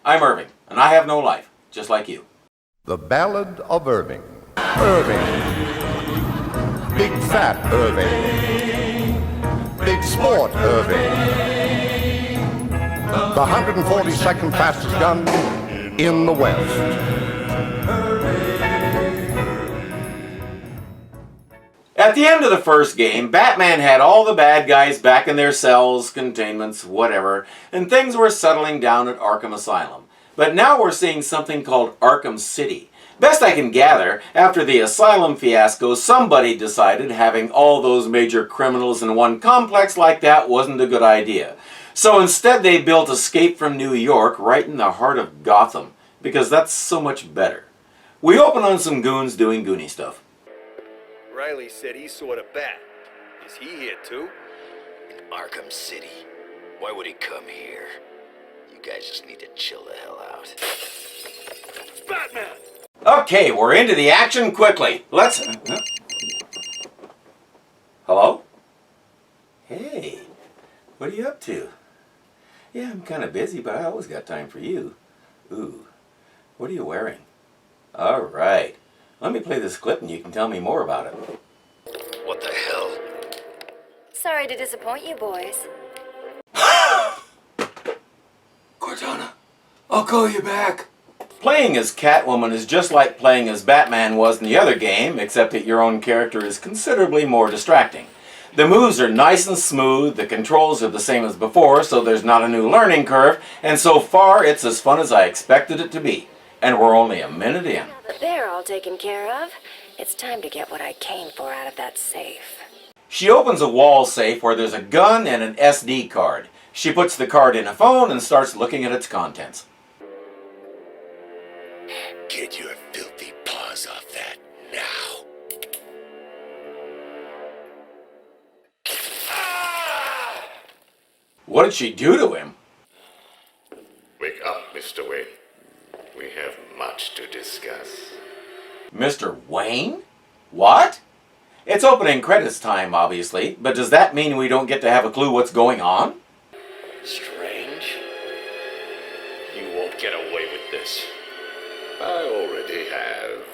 I'm Irving, and I have no life, just like you. The Ballad of Irving. Irving. Big fat Irving. Big sport Irving. The 142nd fastest gun in the West. At the end of the first game, Batman had all the bad guys back in their cells, containments, whatever, and things were settling down at Arkham Asylum. But now we're seeing something called Arkham City. Best I can gather, after the Asylum fiasco, somebody decided having all those major criminals in one complex like that wasn't a good idea. So instead they built Escape from New York right in the heart of Gotham, because that's so much better. We open on some goons doing Goonie stuff. Riley said he saw the bat. Is he here too? Arkham City. Why would he come here? You guys just need to chill the hell out. Batman! Okay, we're into the action quickly. Let's... Hello? Hey, what are you up to? Yeah, I'm kind of busy, but I always got time for you. Ooh, what are you wearing? All right. Let me play this clip and you can tell me more about it. What the hell? Sorry to disappoint you, boys. Cortana, I'll call you back. Playing as Catwoman is just like playing as Batman was in the other game, except that your own character is considerably more distracting. The moves are nice and smooth, the controls are the same as before, so there's not a new learning curve, and so far it's as fun as I expected it to be. And we're only a minute in. Now that they're all taken care of, it's time to get what I came for out of that safe. She opens a wall safe where there's a gun and an SD card. She puts the card in a phone and starts looking at its contents. Get your filthy paws off that now. What did she do to him? Wake up, Mr. Wayne. We have much to discuss. Mr. Wayne? What? It's opening credits time, obviously, but does that mean we don't get to have a clue what's going on? Strange. You won't get away with this. I already have.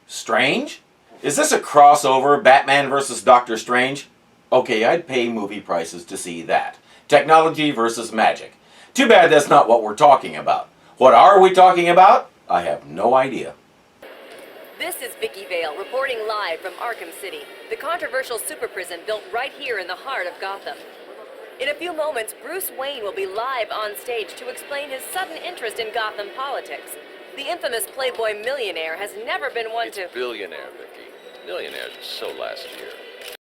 Strange? Is this a crossover, Batman versus Doctor Strange? Okay, I'd pay movie prices to see that. Technology versus magic. Too bad that's not what we're talking about. What are we talking about? I have no idea. This is Vicky Vale reporting live from Arkham City, the controversial super prison built right here in the heart of Gotham. In a few moments, Bruce Wayne will be live on stage to explain his sudden interest in Gotham politics. The infamous Playboy millionaire has never been one to... Billionaire, Vicky. Millionaires are so last year.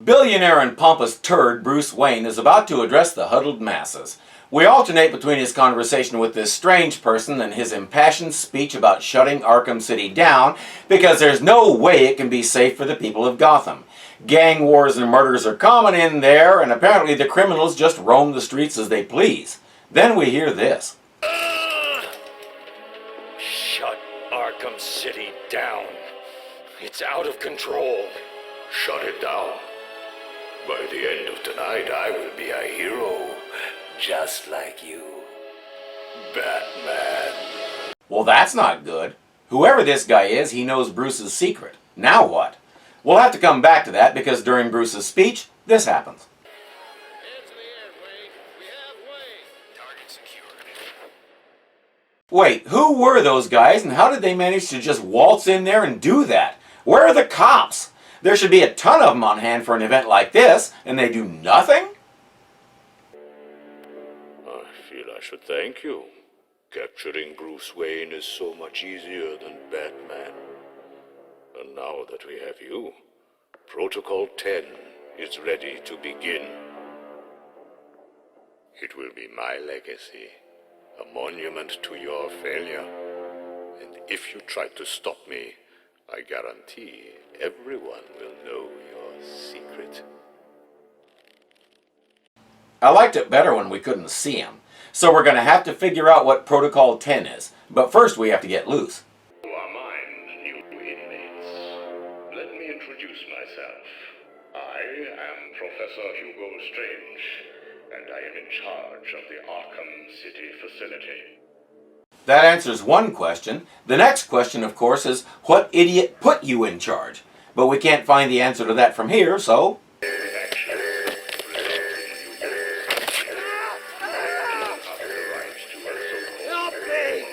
Billionaire and pompous turd Bruce Wayne is about to address the huddled masses. We alternate between his conversation with this strange person and his impassioned speech about shutting Arkham City down because there's no way it can be safe for the people of Gotham. Gang wars and murders are common in there, and apparently the criminals just roam the streets as they please. Then we hear this. Shut Arkham City down. It's out of control. Shut it down. By the end of tonight, I will be a hero, just like you. Batman. Well, that's not good. Whoever this guy is, he knows Bruce's secret. Now what? We'll have to come back to that because during Bruce's speech, this happens. It's the air, Wayne. We have Wayne. Target secured. Wait, who were those guys and how did they manage to just waltz in there and do that? Where are the cops? There should be a ton of them on hand for an event like this, and they do nothing? I feel I should thank you. Capturing Bruce Wayne is so much easier than Batman. And now that we have you, Protocol 10 is ready to begin. It will be my legacy, a monument to your failure. And if you try to stop me, I guarantee everyone will know your secret. I liked it better when we couldn't see him. So we're going to have to figure out what Protocol 10 is. But first we have to get loose. You are mine, new inmates. Let me introduce myself. I am Professor Hugo Strange, and I am in charge of the Arkham City facility. That answers one question. The next question, of course, is what idiot put you in charge? But we can't find the answer to that from here, so... Help me!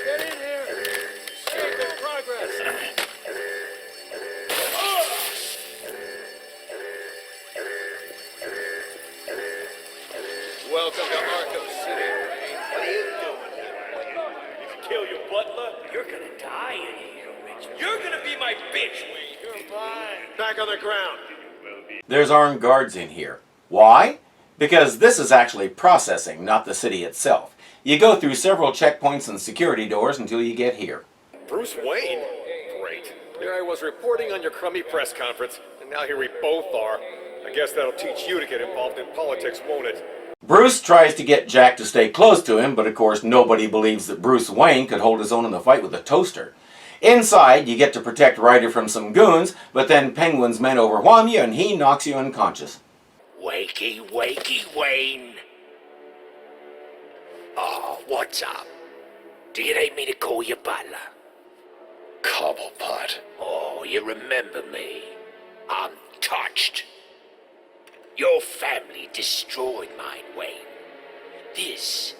Get in here! Save the progress! Welcome to Arkham City. What are you doing here? You kill your butler? You're gonna die in here, Rich. You're gonna be my bitch, Wayne. You're mine. Back on the ground. There's armed guards in here. Why? Because this is actually processing, not the city itself. You go through several checkpoints and security doors until you get here. Bruce Wayne? Great. Here I was reporting on your crummy press conference, and now here we both are. I guess that'll teach you to get involved in politics, won't it? Bruce tries to get Jack to stay close to him, but of course nobody believes that Bruce Wayne could hold his own in the fight with a toaster. Inside, you get to protect Ryder from some goons, but then Penguin's men overwhelm you and he knocks you unconscious. Wakey, wakey, Wayne. Oh, what's up? Do you need me to call you butler? Cobblepot. Oh, you remember me. I'm touched. Your family destroyed mine, Wayne. This,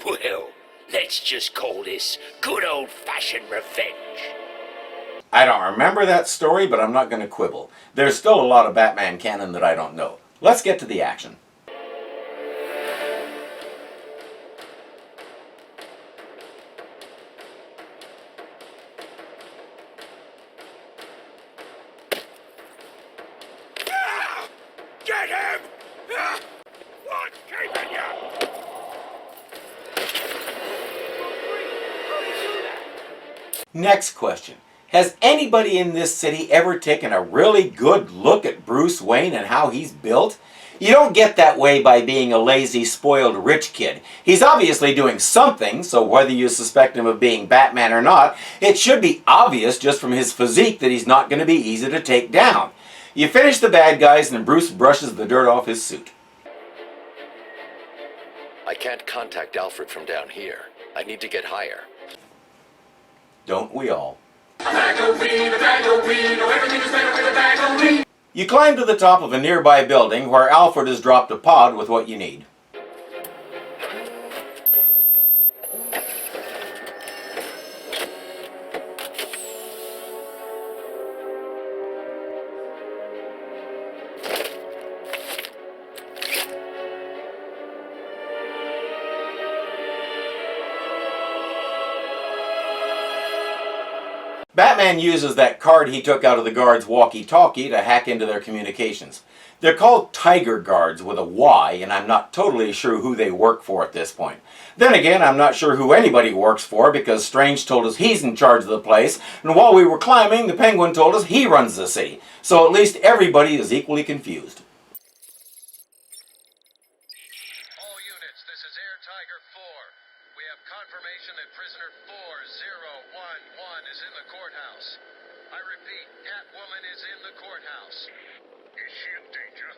well, let's just call this good old-fashioned revenge. I don't remember that story, but I'm not going to quibble. There's still a lot of Batman canon that I don't know. Let's get to the action. Get him! What's keeping you? Next question. Has anybody in this city ever taken a really good look at Bruce Wayne and how he's built? You don't get that way by being a lazy, spoiled rich kid. He's obviously doing something, so whether you suspect him of being Batman or not, it should be obvious just from his physique that he's not going to be easy to take down. You finish the bad guys and Bruce brushes the dirt off his suit. I can't contact Alfred from down here. I need to get higher. Don't we all? You climb to the top of a nearby building where Alfred has dropped a pod with what you need. Batman uses that card he took out of the guards' walkie-talkie to hack into their communications. They're called Tiger Guards with a Y, and I'm not totally sure who they work for at this point. Then again, I'm not sure who anybody works for because Strange told us he's in charge of the place, and while we were climbing, the Penguin told us he runs the city. So at least everybody is equally confused. All units, this is Air Tiger 4. We have confirmation that prisoner 4011 is in the courthouse. I repeat, Catwoman is in the courthouse. Is she in danger?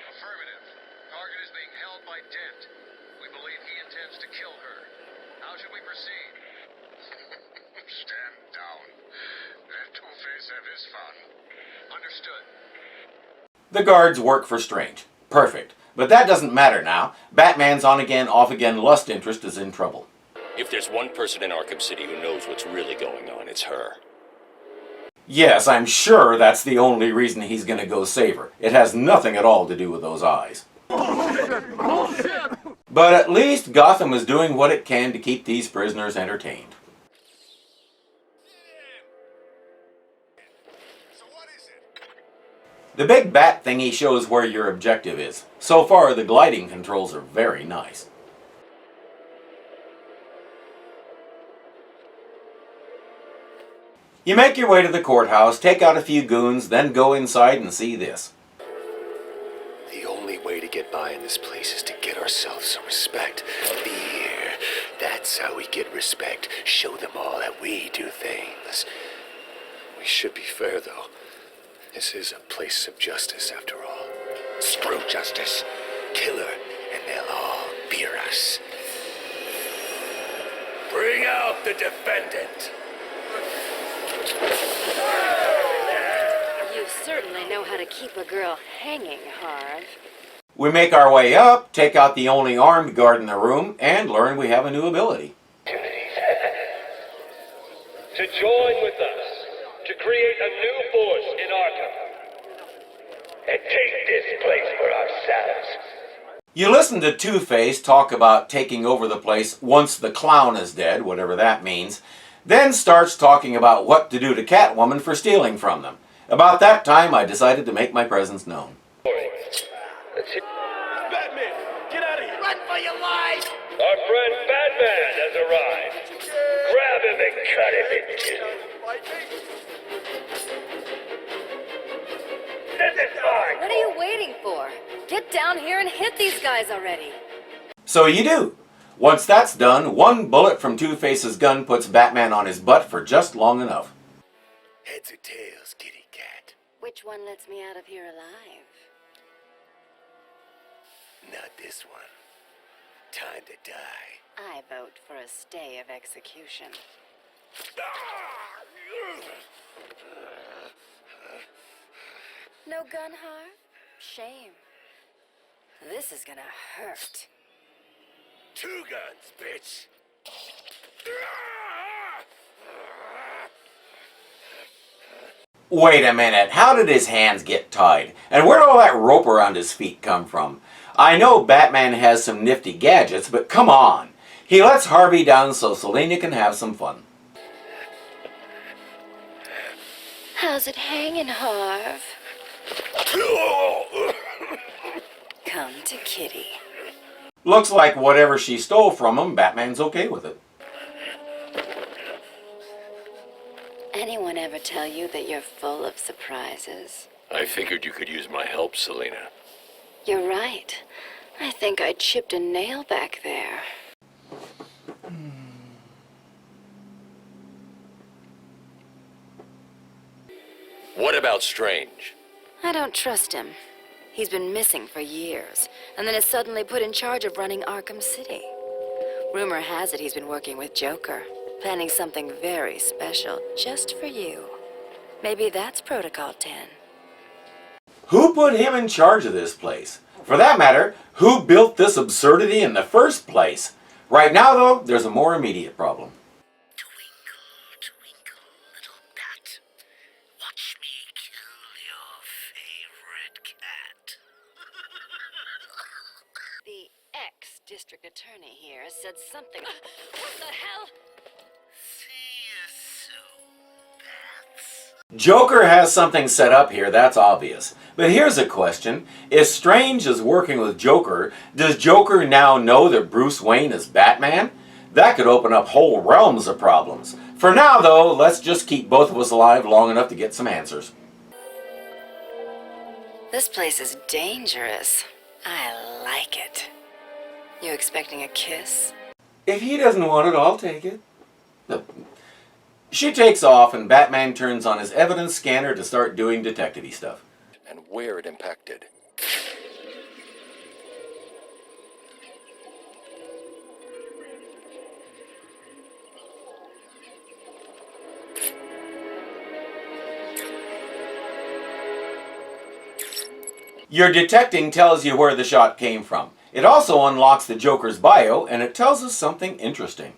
Affirmative. Target is being held by Dent. We believe he intends to kill her. How should we proceed? Stand down. Let Two-Face have his fun. Understood. The guards work for Strange. Perfect. But that doesn't matter now. Batman's on-again, off-again lust interest is in trouble. If there's one person in Arkham City who knows what's really going on, it's her. Yes, I'm sure that's the only reason he's going to go save her. It has nothing at all to do with those eyes. But at least Gotham is doing what it can to keep these prisoners entertained. The big bat thingy shows where your objective is. So far, the gliding controls are very nice. You make your way to the courthouse, take out a few goons, then go inside and see this. The only way to get by in this place is to get ourselves some respect. Fear. That's how we get respect. Show them all that we do things. We should be fair, though. This is a place of justice, after all. Screw justice. Kill her, and they'll all fear us. Bring out the defendant. You certainly know how to keep a girl hanging, Harv. We make our way up, take out the only armed guard in the room, and learn we have a new ability. To join with us, to create a new force in Arkham, and take this place for ourselves. You listen to Two-Face talk about taking over the place once the clown is dead, whatever that means, then starts talking about what to do to Catwoman for stealing from them. About that time, I decided to make my presence known. Let's hit. Batman, get out of here! Run for your life! Our friend Batman has arrived. Grab him and cut him in two. This is mine. What are you waiting for? Get down here and hit these guys already. So you do. Once that's done, one bullet from Two-Face's gun puts Batman on his butt for just long enough. Heads or tails, kitty cat? Which one lets me out of here alive? Not this one. Time to die. I vote for a stay of execution. No gun, Harv? Shame. This is gonna hurt. 2 guns, bitch. Wait a minute, how did his hands get tied? And where did all that rope around his feet come from? I know Batman has some nifty gadgets, but come on. He lets Harvey down so Selina can have some fun. How's it hanging, Harv? Come to Kitty. Looks like whatever she stole from him, Batman's okay with it. Anyone ever tell you that you're full of surprises? I figured you could use my help, Selina. You're right. I think I chipped a nail back there. What about Strange? I don't trust him. He's been missing for years, and then is suddenly put in charge of running Arkham City. Rumor has it he's been working with Joker, planning something very special just for you. Maybe that's Protocol 10. Who put him in charge of this place? For that matter, who built this absurdity in the first place? Right now, though, there's a more immediate problem. Twinkle, twinkle, little bat. Watch me kill your favorite cat. The ex-district attorney here said something. What the hell? See you soon, bats. Joker has something set up here, that's obvious. But here's a question. If Strange is working with Joker, does Joker now know that Bruce Wayne is Batman? That could open up whole realms of problems. For now, though, let's just keep both of us alive long enough to get some answers. This place is dangerous. I like it. You expecting a kiss? If he doesn't want it, I'll take it. She takes off and Batman turns on his evidence scanner to start doing detective-y stuff. And where it impacted. Your detecting tells you where the shot came from. It also unlocks the Joker's bio, and it tells us something interesting.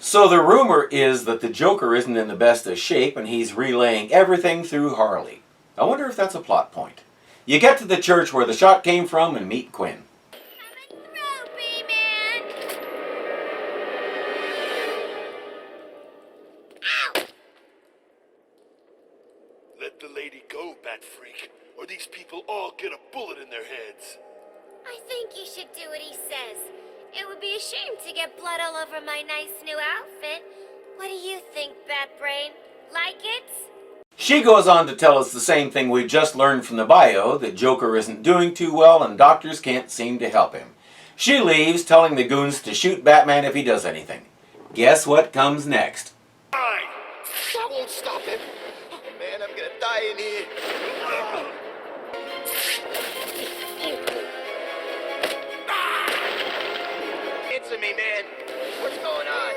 So the rumor is that the Joker isn't in the best of shape and he's relaying everything through Harley. I wonder if that's a plot point. You get to the church where the shot came from and meet Quinn. Let the lady go, Bat Freak, or these people all get a bullet in their heads. I think you should do what he says. It would be a shame to get blood all over my nice new outfit. What do you think, Batbrain? Like it? She goes on to tell us the same thing we just learned from the bio, that Joker isn't doing too well and doctors can't seem to help him. She leaves, telling the goons to shoot Batman if he does anything. Guess what comes next? I won't stop him. Oh, man, I'm gonna die in here. Answer me, man. What's going on?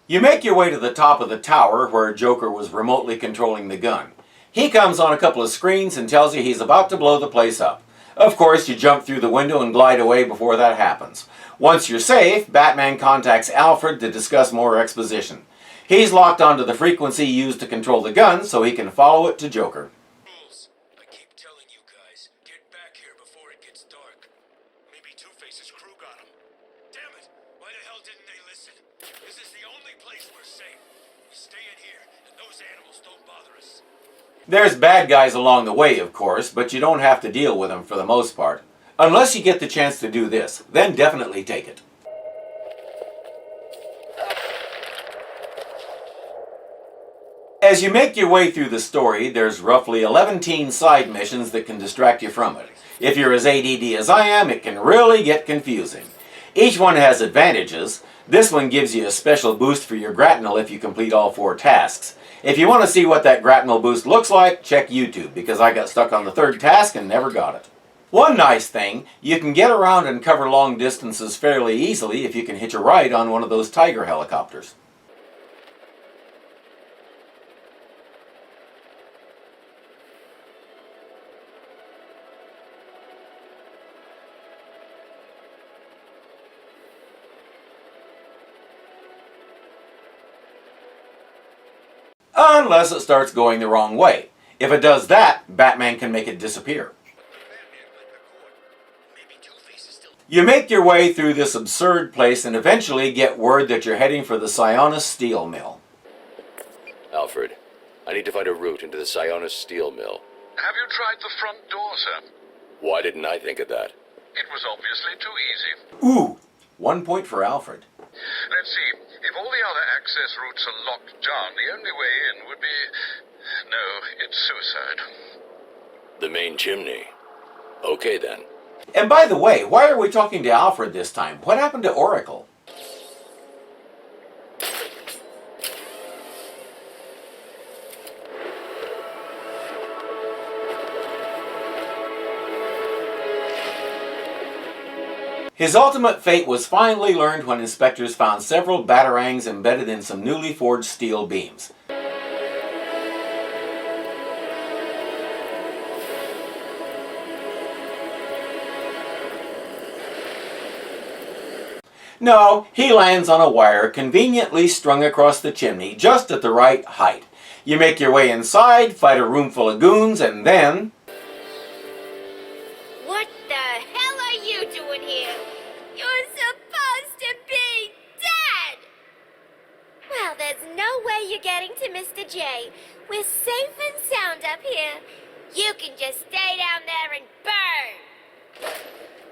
You make your way to the top of the tower where Joker was remotely controlling the gun. He comes on a couple of screens and tells you he's about to blow the place up. Of course, you jump through the window and glide away before that happens. Once you're safe, Batman contacts Alfred to discuss more exposition. He's locked onto the frequency used to control the gun so he can follow it to Joker. I keep telling you guys, get back here before it gets dark. Maybe Two-Face's crew got him. Damn it! Why the hell didn't they listen? This is the only place we're safe. We stay in here, and those animals don't bother us. There's bad guys along the way, of course, but you don't have to deal with them for the most part. Unless you get the chance to do this, then definitely take it. As you make your way through the story, there's roughly 11 side missions that can distract you from it. If you're as ADD as I am, it can really get confusing. Each one has advantages. This one gives you a special boost for your grapnel if you complete all 4 tasks. If you want to see what that grapnel boost looks like, check YouTube, because I got stuck on the 3rd task and never got it. One nice thing, you can get around and cover long distances fairly easily if you can hitch a ride on one of those Tiger helicopters. Unless it starts going the wrong way. If it does that, Batman can make it disappear. You make your way through this absurd place and eventually get word that you're heading for the Sionis steel mill. Alfred, I need to find a route into the Sionis steel mill. Have you tried the front door, sir? Why didn't I think of that? It was obviously too easy. Ooh, 1 point for Alfred. Let's see. If all the other access routes are locked down, the only way in would be... No, it's suicide. The main chimney. Okay then. And by the way, why are we talking to Alfred this time? What happened to Oracle? His ultimate fate was finally learned when inspectors found several batarangs embedded in some newly forged steel beams. No, he lands on a wire conveniently strung across the chimney just at the right height. You make your way inside, fight a room full of goons, and then... What the hell are you doing here? You're supposed to be dead! Well, there's no way you're getting to Mr. J. We're safe and sound up here. You can just stay down there and burn!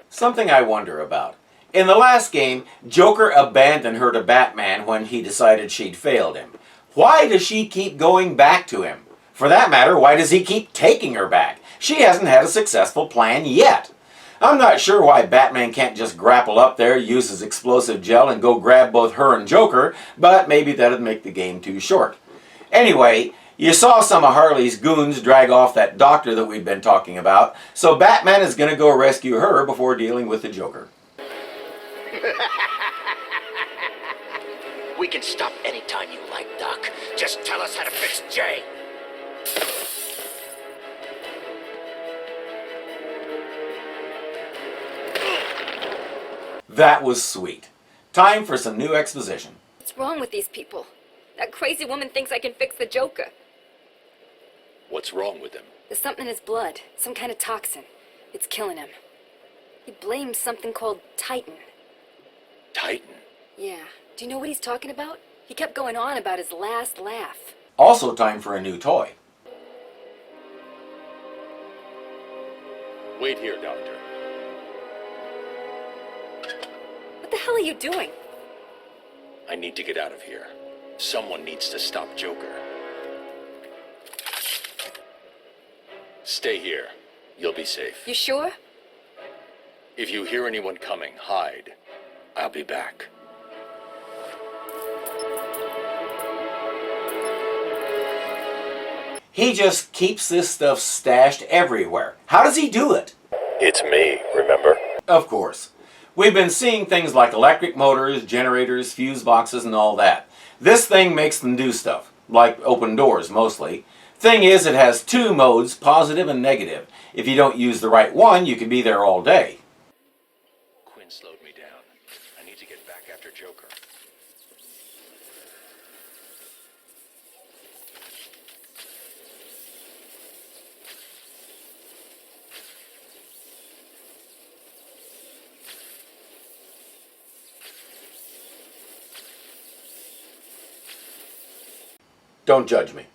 Something I wonder about. In the last game, Joker abandoned her to Batman when he decided she'd failed him. Why does she keep going back to him? For that matter, why does he keep taking her back? She hasn't had a successful plan yet. I'm not sure why Batman can't just grapple up there, use his explosive gel, and go grab both her and Joker, but maybe that'd make the game too short. Anyway, you saw some of Harley's goons drag off that doctor that we've been talking about, so Batman is going to go rescue her before dealing with the Joker. We can stop anytime you like, Doc. Just tell us how to fix Jay. That was sweet. Time for some new exposition. What's wrong with these people? That crazy woman thinks I can fix the Joker. What's wrong with him? There's something in his blood, some kind of toxin. It's killing him. He blames something called Titan. Titan? Yeah. Do you know what he's talking about? He kept going on about his last laugh. Also time for a new toy. Wait here, Doctor. hell are you doing? I need to get out of here. Someone needs to stop Joker. Stay here. You'll be safe. You sure? If you hear anyone coming, hide. I'll be back. He just keeps this stuff stashed everywhere. How does he do it? It's me, remember? Of course. We've been seeing things like electric motors, generators, fuse boxes, and all that. This thing makes them do stuff, like open doors mostly. Thing is, it has two modes, positive and negative. If you don't use the right one, you can be there all day. Quinn slowed me down. I need to get back after Joker. Don't judge me.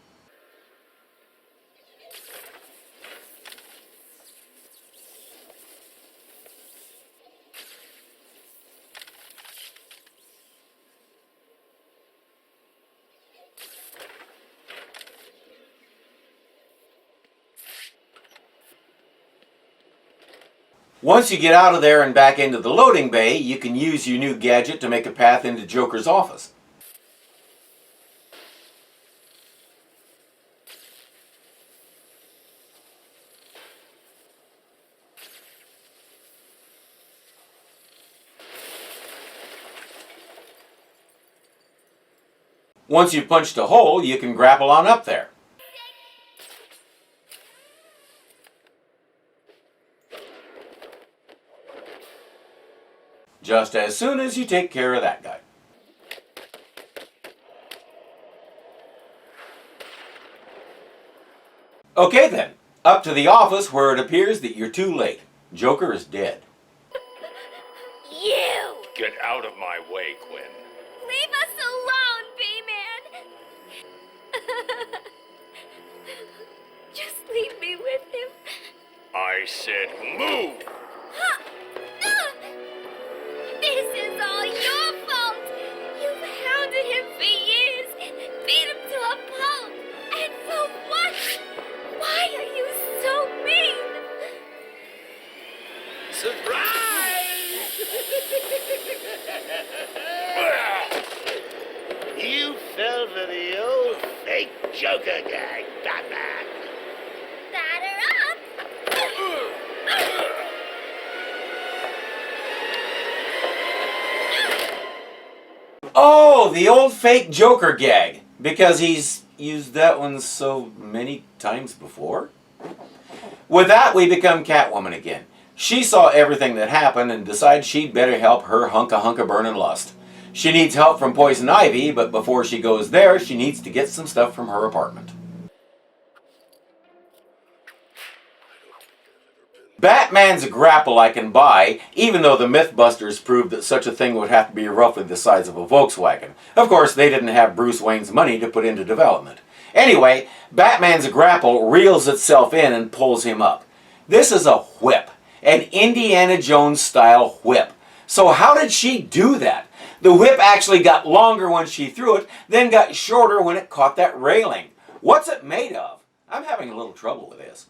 Once you get out of there and back into the loading bay, you can use your new gadget to make a path into Joker's office. Once you've punched a hole, you can grapple on up there. Just as soon as you take care of that guy. Okay then, up to the office where it appears that you're too late. Joker is dead. You! Get out of my way, Quinn. Leave us alone, B-Man! Just leave me with him. I said move! This is all your fault! You've hounded him for years, beat him to a pulp, and for what? Why are you so mean? Surprise! You fell for the old fake Joker gang, Batman. Batter up! Oh, the old fake Joker gag. Because he's used that one so many times before. With that, we become Catwoman again. She saw everything that happened and decided she'd better help her hunka burnin' lust. She needs help from Poison Ivy, but before she goes there, she needs to get some stuff from her apartment. Batman's a grapple I can buy, even though the Mythbusters proved that such a thing would have to be roughly the size of a Volkswagen. Of course, they didn't have Bruce Wayne's money to put into development. Anyway, Batman's grapple reels itself in and pulls him up. This is a whip, an Indiana Jones style whip. So how did she do that? The whip actually got longer when she threw it, then got shorter when it caught that railing. What's it made of? I'm having a little trouble with this.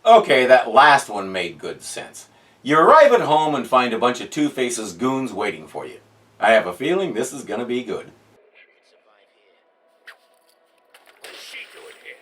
Okay, that last one made good sense. You arrive at home and find a bunch of Two-Face's goons waiting for you. I have a feeling this is going to be good. What's she doing here?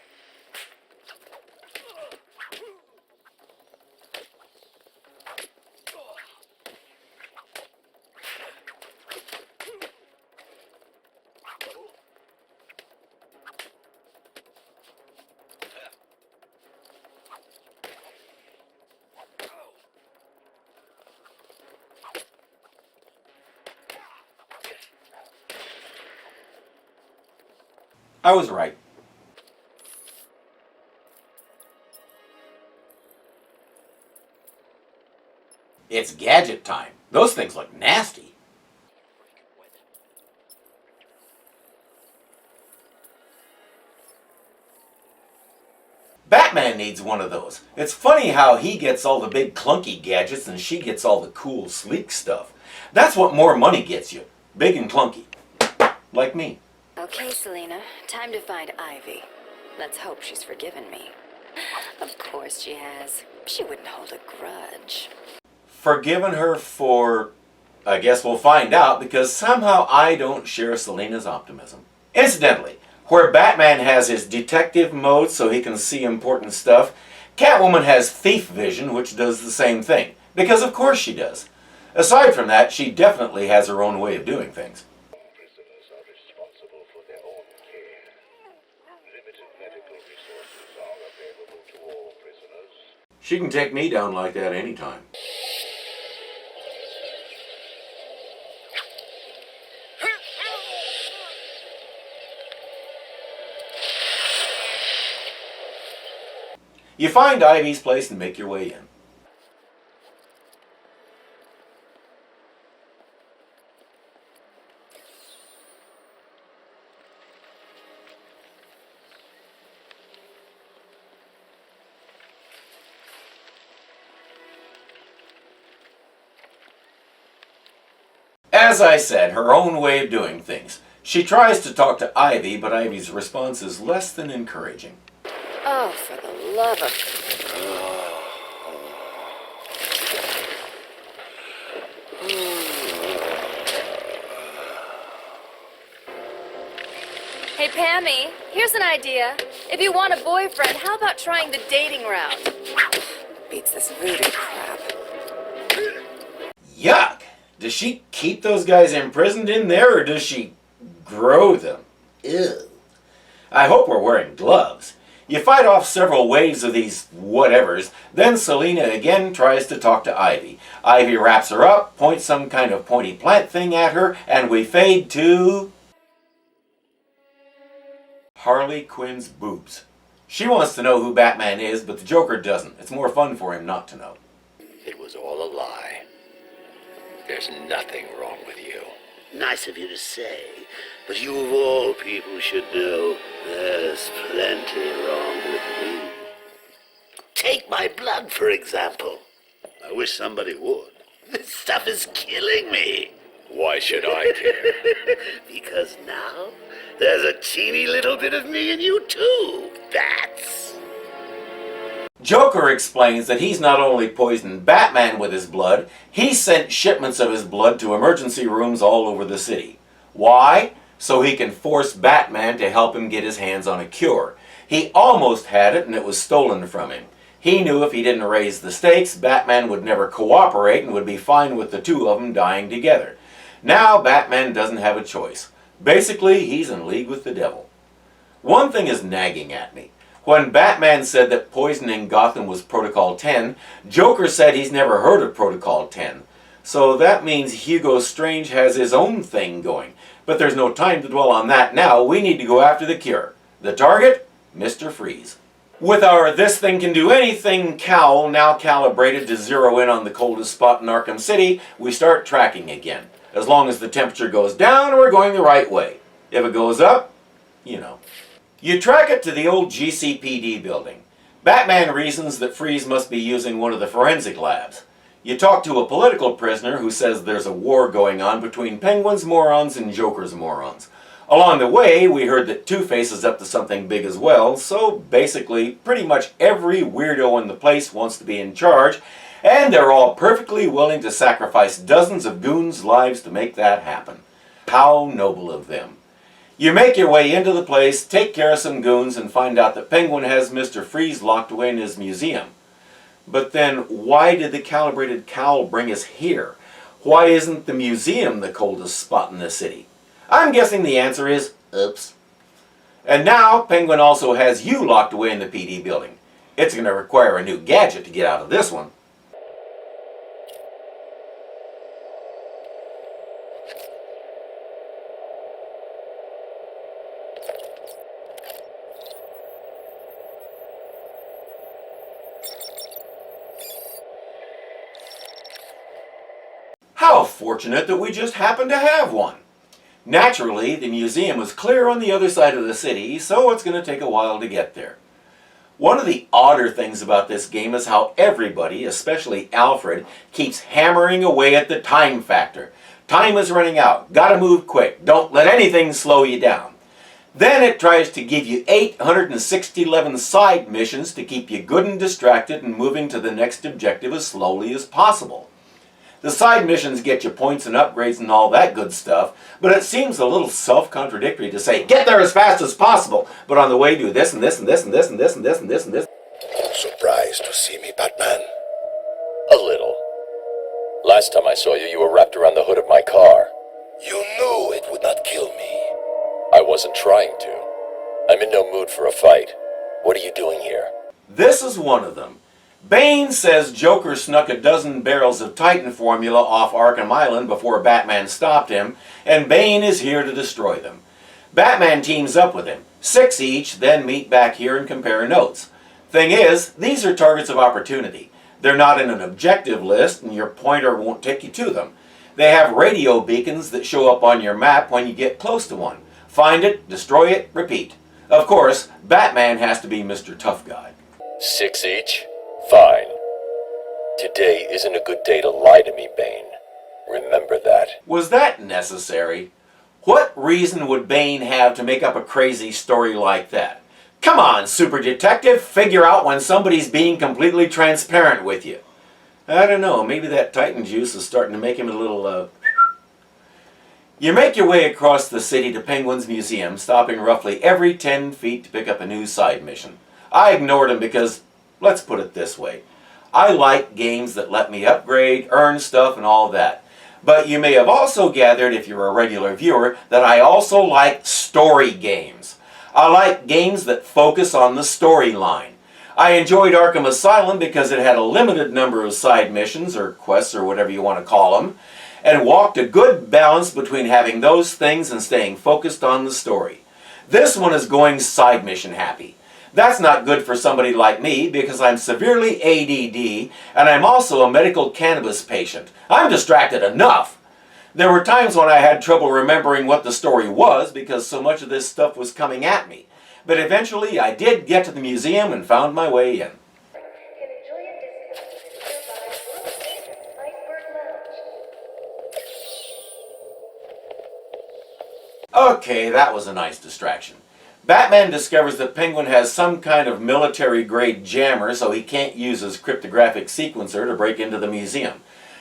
I was right. It's gadget time. Those things look nasty. Batman needs one of those. It's funny how he gets all the big clunky gadgets and she gets all the cool sleek stuff. That's what more money gets you. Big and clunky. Like me. Okay, Selena, time to find Ivy. Let's hope she's forgiven me. Of course she has. She wouldn't hold a grudge. Forgiven her for... I guess we'll find out, because somehow I don't share Selena's optimism. Incidentally, where Batman has his detective mode so he can see important stuff, Catwoman has thief vision, which does the same thing. Because of course she does. Aside from that, she definitely has her own way of doing things. Prisoners are responsible for their own care. Limited medical resources are available to all prisoners. She can take me down like that anytime. You find Ivy's place and make your way in. As I said, her own way of doing things. She tries to talk to Ivy, but Ivy's response is less than encouraging. Oh, for the love of... Hey, Pammy, here's an idea. If you want a boyfriend, how about trying the dating route? Beats this voodoo crap. Yuck! Does she keep those guys imprisoned in there, or does she grow them? Ew. I hope we're wearing gloves. You fight off several waves of these whatevers, then Selena again tries to talk to Ivy. Ivy wraps her up, points some kind of pointy plant thing at her, and we fade to... Harley Quinn's boobs. She wants to know who Batman is, but the Joker doesn't. It's more fun for him not to know. It was all a lie. There's nothing wrong with you. Nice of you to say, but you of all people should know there's plenty wrong with me. Take my blood, for example. I wish somebody would. This stuff is killing me. Why should I care? Because now there's a teeny little bit of me in you too. That's... Joker explains that he's not only poisoned Batman with his blood, he sent shipments of his blood to emergency rooms all over the city. Why? So he can force Batman to help him get his hands on a cure. He almost had it and it was stolen from him. He knew if he didn't raise the stakes, Batman would never cooperate and would be fine with the two of them dying together. Now Batman doesn't have a choice. Basically, he's in league with the devil. One thing is nagging at me. When Batman said that poisoning Gotham was Protocol 10, Joker said he's never heard of Protocol 10. So that means Hugo Strange has his own thing going. But there's no time to dwell on that now. We need to go after the cure. The target? Mr. Freeze. With our This Thing Can Do Anything cowl now calibrated to zero in on the coldest spot in Arkham City, we start tracking again. As long as the temperature goes down, we're going the right way. If it goes up, you know. You track it to the old GCPD building. Batman reasons that Freeze must be using one of the forensic labs. You talk to a political prisoner who says there's a war going on between Penguin's morons and Joker's morons. Along the way, we heard that Two-Face is up to something big as well, so basically, pretty much every weirdo in the place wants to be in charge, and they're all perfectly willing to sacrifice dozens of goons' lives to make that happen. How noble of them. You make your way into the place, take care of some goons, and find out that Penguin has Mr. Freeze locked away in his museum. But then, why did the calibrated cowl bring us here? Why isn't the museum the coldest spot in the city? I'm guessing the answer is, oops. And now, Penguin also has you locked away in the PD building. It's going to require a new gadget to get out of this one. How fortunate that we just happen to have one. Naturally, the museum is clear on the other side of the city, so it's going to take a while to get there. One of the odder things about this game is how everybody, especially Alfred, keeps hammering away at the time factor. Time is running out. Gotta move quick. Don't let anything slow you down. Then it tries to give you 811 side missions to keep you good and distracted and moving to the next objective as slowly as possible. The side missions get you points and upgrades and all that good stuff, but it seems a little self-contradictory to say, get there as fast as possible, but on the way do this and this and this and this and this and this and this and this. Surprised to see me, Batman? A little. Last time I saw you, you were wrapped around the hood of my car. You knew it would not kill me. I wasn't trying to. I'm in no mood for a fight. What are you doing here? This is one of them. Bane says Joker snuck a dozen barrels of Titan formula off Arkham Island before Batman stopped him, and Bane is here to destroy them. Batman teams up with him, 6 each, then meet back here and compare notes. Thing is, these are targets of opportunity. They're not in an objective list, and your pointer won't take you to them. They have radio beacons that show up on your map when you get close to one. Find it, destroy it, repeat. Of course, Batman has to be Mr. Tough Guy. 6 each? Fine. Today isn't a good day to lie to me, Bane. Remember that. Was that necessary? What reason would Bane have to make up a crazy story like that? Come on, super detective, figure out when somebody's being completely transparent with you. I don't know, maybe that Titan juice is starting to make him a little, You make your way across the city to Penguin's Museum, stopping roughly every 10 feet to pick up a new side mission. I ignored him because, let's put it this way, I like games that let me upgrade, earn stuff, and all that. But you may have also gathered, if you're a regular viewer, that I also like story games. I like games that focus on the storyline. I enjoyed Arkham Asylum because it had a limited number of side missions, or quests, or whatever you want to call them, and walked a good balance between having those things and staying focused on the story. This one is going side mission happy. That's not good for somebody like me because I'm severely ADD and I'm also a medical cannabis patient. I'm distracted enough. There were times when I had trouble remembering what the story was because so much of this stuff was coming at me. But eventually I did get to the museum and found my way in. Okay, that was a nice distraction. Batman discovers that Penguin has some kind of military-grade jammer, so he can't use his cryptographic sequencer to break into the museum.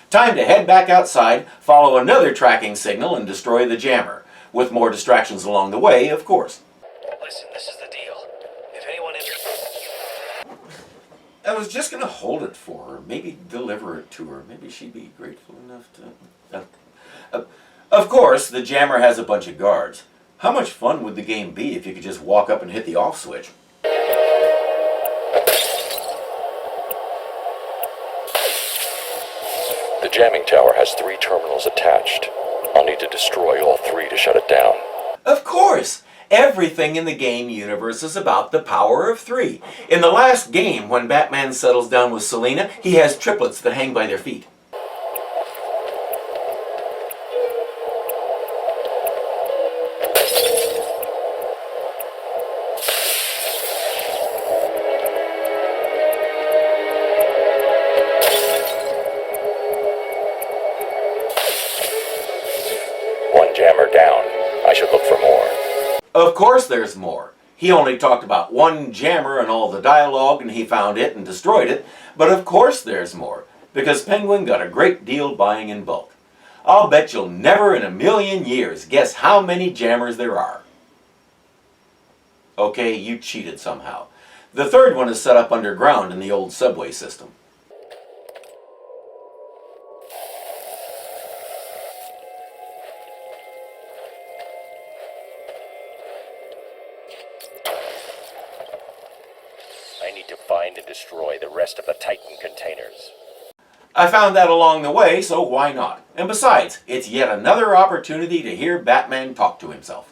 Time to head back outside, follow another tracking signal, and destroy the jammer. With more distractions along the way, of course. Listen, this is the deal. If anyone I was just going to hold it for her, maybe deliver it to her. Maybe she'd be grateful enough to... Of course, the jammer has a bunch of guards. How much fun would the game be if you could just walk up and hit the off switch? The jamming tower has 3 terminals attached. I'll need to destroy all 3 to shut it down. Of course! Everything in the game universe is about the power of 3. In the last game, when Batman settles down with Selina, he has triplets that hang by their feet. Jammer down. I should look for more. Of course there's more. He only talked about one jammer and all the dialogue, and he found it and destroyed it. But of course there's more, because Penguin got a great deal buying in bulk. I'll bet you'll never in a million years guess how many jammers there are. Okay, you cheated somehow. The third one is set up underground in the old subway system. I need to find and destroy the rest of the Titan containers. I found that along the way, so why not? And besides, it's yet another opportunity to hear Batman talk to himself.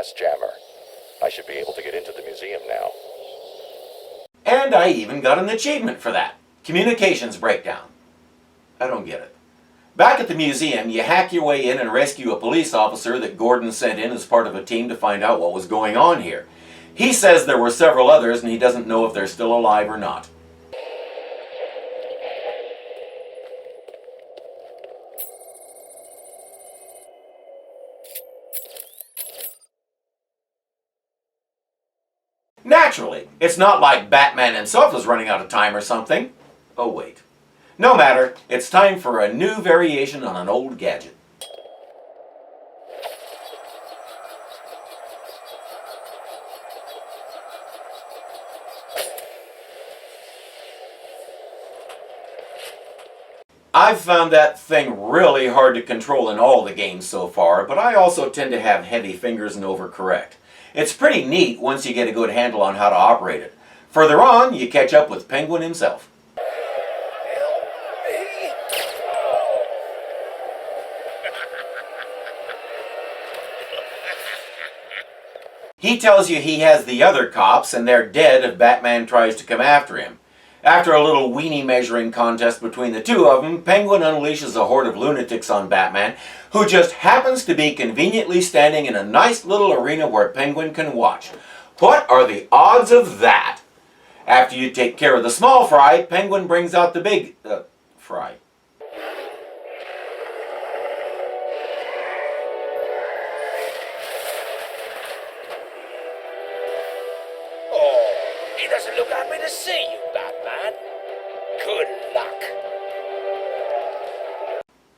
glass jammer. I should be able to get into the museum now. And I even got an achievement for that. Communications breakdown. I don't get it. Back at the museum, you hack your way in and rescue a police officer that Gordon sent in as part of a team to find out what was going on here. He says there were several others and he doesn't know if they're still alive or not. Naturally, it's not like Batman himself was running out of time or something. Oh wait. No matter, it's time for a new variation on an old gadget. I've found that thing really hard to control in all the games so far, but I also tend to have heavy fingers and overcorrect. It's pretty neat once you get a good handle on how to operate it. Further on, you catch up with Penguin himself. He tells you he has the other cops and they're dead if Batman tries to come after him. After a little weenie measuring contest between the two of them, Penguin unleashes a horde of lunatics on Batman, who just happens to be conveniently standing in a nice little arena where Penguin can watch. What are the odds of that? After you take care of the small fry, Penguin brings out the big fry. Oh, he doesn't look happy to see you, Batman. Good luck.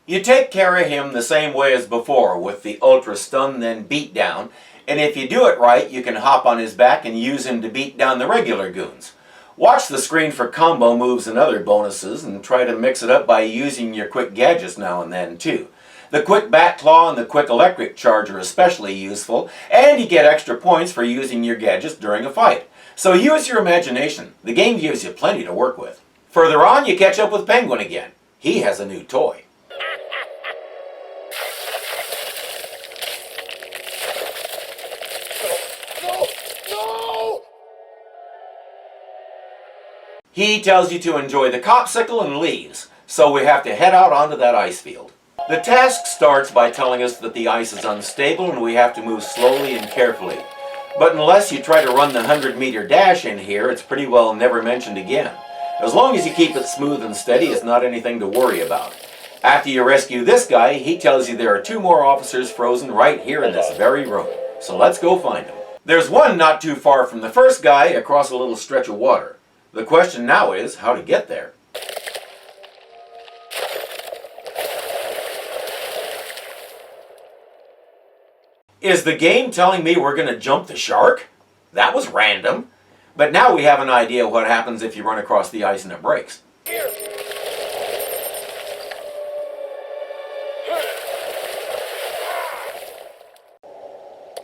You take care of him the same way as before, with the ultra stun then beat down, and if you do it right, you can hop on his back and use him to beat down the regular goons. Watch the screen for combo moves and other bonuses, and try to mix it up by using your quick gadgets now and then too. The quick bat claw and the quick electric charge are especially useful, and you get extra points for using your gadgets during a fight. So use your imagination. The game gives you plenty to work with. Further on, you catch up with Penguin again. He has a new toy. No! He tells you to enjoy the copsicle and leaves, so we have to head out onto that ice field. The task starts by telling us that the ice is unstable and we have to move slowly and carefully. But unless you try to run the 100-meter dash in here, it's pretty well never mentioned again. As long as you keep it smooth and steady, it's not anything to worry about. After you rescue this guy, he tells you there are 2 more officers frozen right here in this very room. So let's go find them. There's one not too far from the first guy across a little stretch of water. The question now is how to get there. Is the game telling me we're going to jump the shark? That was random. But now we have an idea what happens if you run across the ice and it breaks. Here.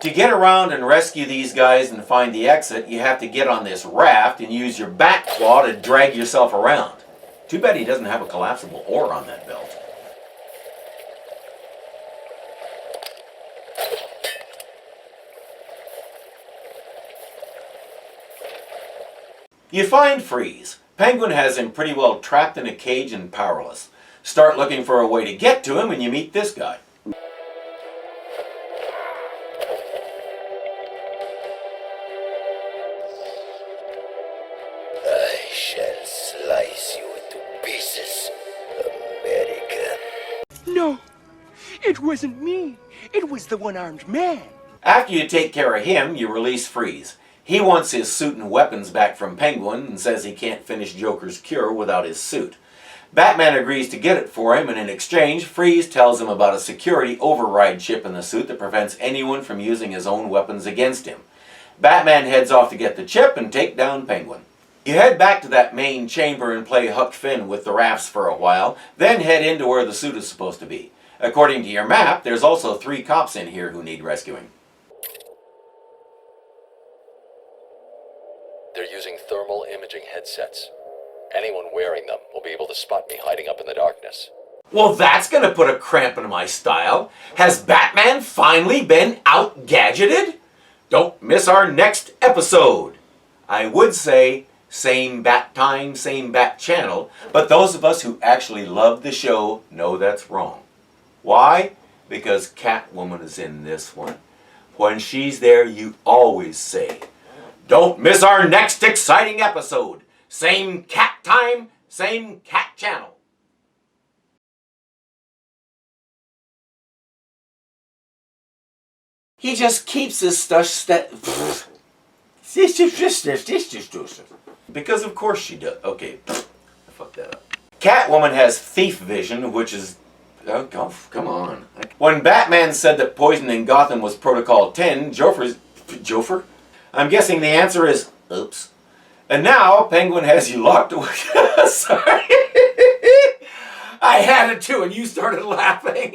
To get around and rescue these guys and find the exit, you have to get on this raft and use your back claw to drag yourself around. Too bad he doesn't have a collapsible oar on that belt. You find Freeze. Penguin has him pretty well trapped in a cage and powerless. Start looking for a way to get to him and you meet this guy. I shall slice you into pieces, America. No, it wasn't me. It was the one-armed man. After you take care of him, you release Freeze. He wants his suit and weapons back from Penguin and says he can't finish Joker's cure without his suit. Batman agrees to get it for him, and in exchange, Freeze tells him about a security override chip in the suit that prevents anyone from using his own weapons against him. Batman heads off to get the chip and take down Penguin. You head back to that main chamber and play Huck Finn with the rafts for a while, then head into where the suit is supposed to be. According to your map, there's also 3 cops in here who need rescuing. They're using thermal imaging headsets. Anyone wearing them will be able to spot me hiding up in the darkness. Well, that's gonna put a cramp in my style. Has Batman finally been out-gadgeted? Don't miss our next episode. I would say same bat time, same bat channel, but those of us who actually love the show know that's wrong. Why? Because Catwoman is in this one. When she's there, you always say, don't miss our next exciting episode. Same cat time, same cat channel. He just keeps his stuff because of course she does. Okay, I fucked that up. Catwoman has thief vision, which is... Oh, come on. When Batman said that poison in Gotham was Protocol 10, Jofer? I'm guessing the answer is, oops. And now, Penguin has you locked away. Sorry. I had it too, and you started laughing.